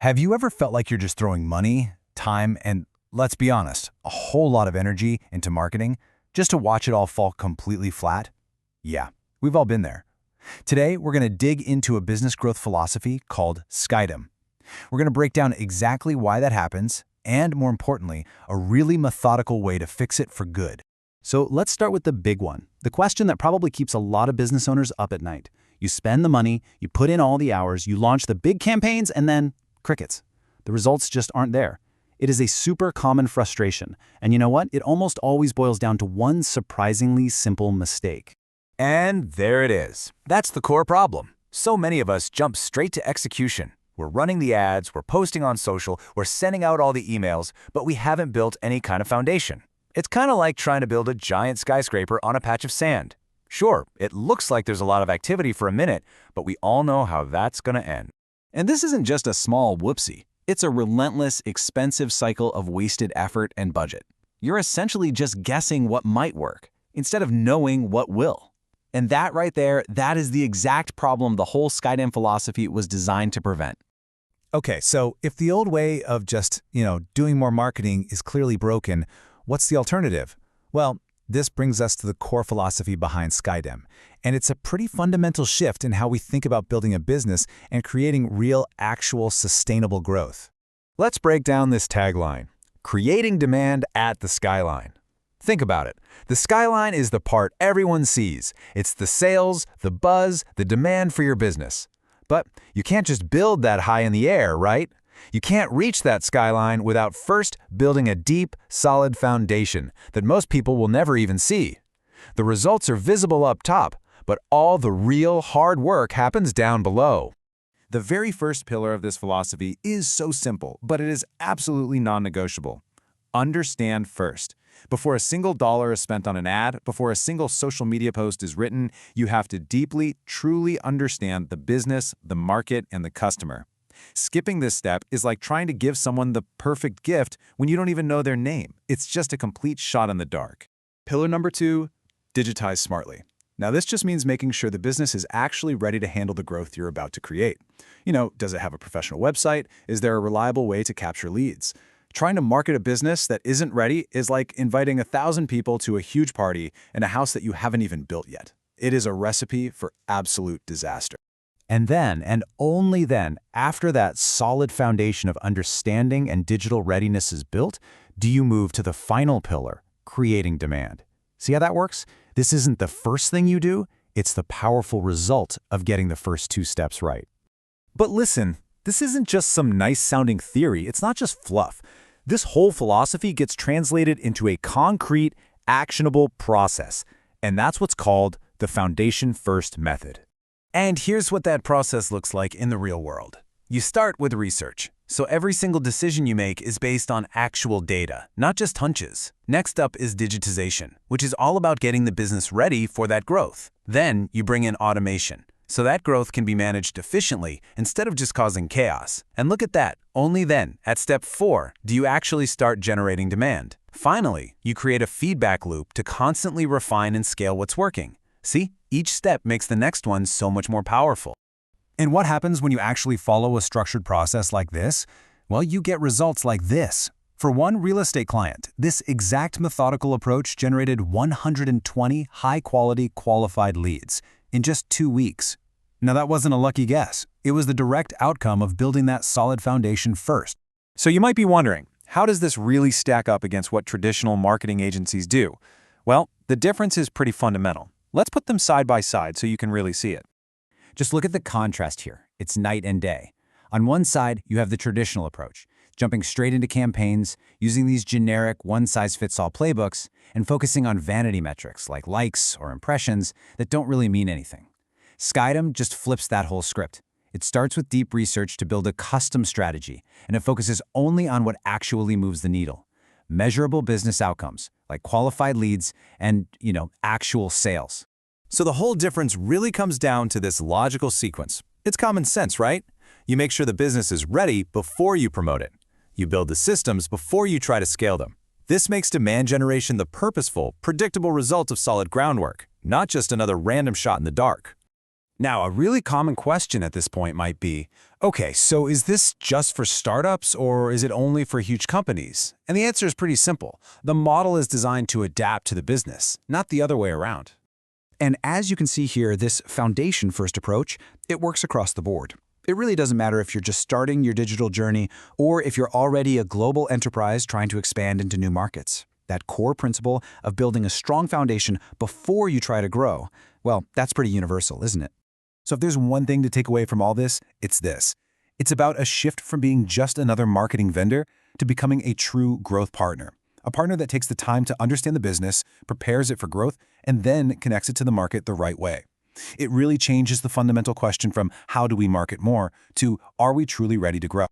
Have you ever felt like you're just throwing money, time, and, let's be honest, a whole lot of energy into marketing just to watch it all fall completely flat? Yeah, we've all been there. Today, we're going to dig into a business growth philosophy called Skydem. We're going to break down exactly why that happens, and more importantly, a really methodical way to fix it for good. So let's start with the big one, the question that probably keeps a lot of business owners up at night. You spend the money, you put in all the hours, you launch the big campaigns, and then crickets. The results just aren't there. It is a super common frustration, and you know what? It almost always boils down to one surprisingly simple mistake. And there it is. That's the core problem. So many of us jump straight to execution. We're running the ads, we're posting on social, we're sending out all the emails, but we haven't built any kind of foundation. It's kind of like trying to build a giant skyscraper on a patch of sand. Sure, it looks like there's a lot of activity for a minute, but we all know how that's going to end. And this isn't just a small whoopsie. It's a relentless, expensive cycle of wasted effort and budget. You're essentially just guessing what might work, instead of knowing what will. And that right there, that is the exact problem the whole Skydem philosophy was designed to prevent. Okay, so if the old way of just, doing more marketing is clearly broken, what's the alternative? Well, this brings us to the core philosophy behind Skydem, and it's a pretty fundamental shift in how we think about building a business and creating real, actual, sustainable growth. Let's break down this tagline, creating demand at the skyline. Think about it. The skyline is the part everyone sees. It's the sales, the buzz, the demand for your business. But you can't just build that high in the air, right? You can't reach that skyline without first building a deep, solid foundation that most people will never even see. The results are visible up top, but all the real hard work happens down below. The very first pillar of this philosophy is so simple, but it is absolutely non-negotiable. Understand first. Before a single dollar is spent on an ad, before a single social media post is written, you have to deeply, truly understand the business, the market, and the customer. Skipping this step is like trying to give someone the perfect gift when you don't even know their name. It's just a complete shot in the dark. Pillar number 2, digitize smartly. Now, this just means making sure the business is actually ready to handle the growth you're about to create. Does it have a professional website? Is there a reliable way to capture leads? Trying to market a business that isn't ready is like inviting 1,000 people to a huge party in a house that you haven't even built yet. It is a recipe for absolute disaster. And then, and only then, after that solid foundation of understanding and digital readiness is built, do you move to the final pillar, creating demand. See how that works? This isn't the first thing you do, it's the powerful result of getting the first 2 steps right. But listen, this isn't just some nice-sounding theory. It's not just fluff. This whole philosophy gets translated into a concrete, actionable process, and that's what's called the foundation-first method. And here's what that process looks like in the real world. You start with research. So every single decision you make is based on actual data, not just hunches. Next up is digitization, which is all about getting the business ready for that growth. Then you bring in automation, so that growth can be managed efficiently instead of just causing chaos. And look at that, only then, at step 4, do you actually start generating demand. Finally, you create a feedback loop to constantly refine and scale what's working. See, each step makes the next one so much more powerful. And what happens when you actually follow a structured process like this? Well, you get results like this. For one real estate client, this exact methodical approach generated 120 high-quality qualified leads in just 2 weeks. Now, that wasn't a lucky guess. It was the direct outcome of building that solid foundation first. So you might be wondering, how does this really stack up against what traditional marketing agencies do? Well, the difference is pretty fundamental. Let's put them side by side so you can really see it. Just look at the contrast here. It's night and day. On one side, you have the traditional approach, jumping straight into campaigns, using these generic one-size-fits-all playbooks, and focusing on vanity metrics like likes or impressions that don't really mean anything. Skydem just flips that whole script. It starts with deep research to build a custom strategy, and it focuses only on what actually moves the needle. Measurable business outcomes, like qualified leads and, actual sales. So the whole difference really comes down to this logical sequence. It's common sense, right? You make sure the business is ready before you promote it. You build the systems before you try to scale them. This makes demand generation the purposeful, predictable result of solid groundwork, not just another random shot in the dark. Now, a really common question at this point might be, Okay, so is this just for startups or is it only for huge companies? And the answer is pretty simple. The model is designed to adapt to the business, not the other way around. And as you can see here, this foundation-first approach, it works across the board. It really doesn't matter if you're just starting your digital journey or if you're already a global enterprise trying to expand into new markets. That core principle of building a strong foundation before you try to grow, well, that's pretty universal, isn't it? So if there's one thing to take away from all this, it's this. It's about a shift from being just another marketing vendor to becoming a true growth partner. A partner that takes the time to understand the business, prepares it for growth, and then connects it to the market the right way. It really changes the fundamental question from how do we market more to are we truly ready to grow?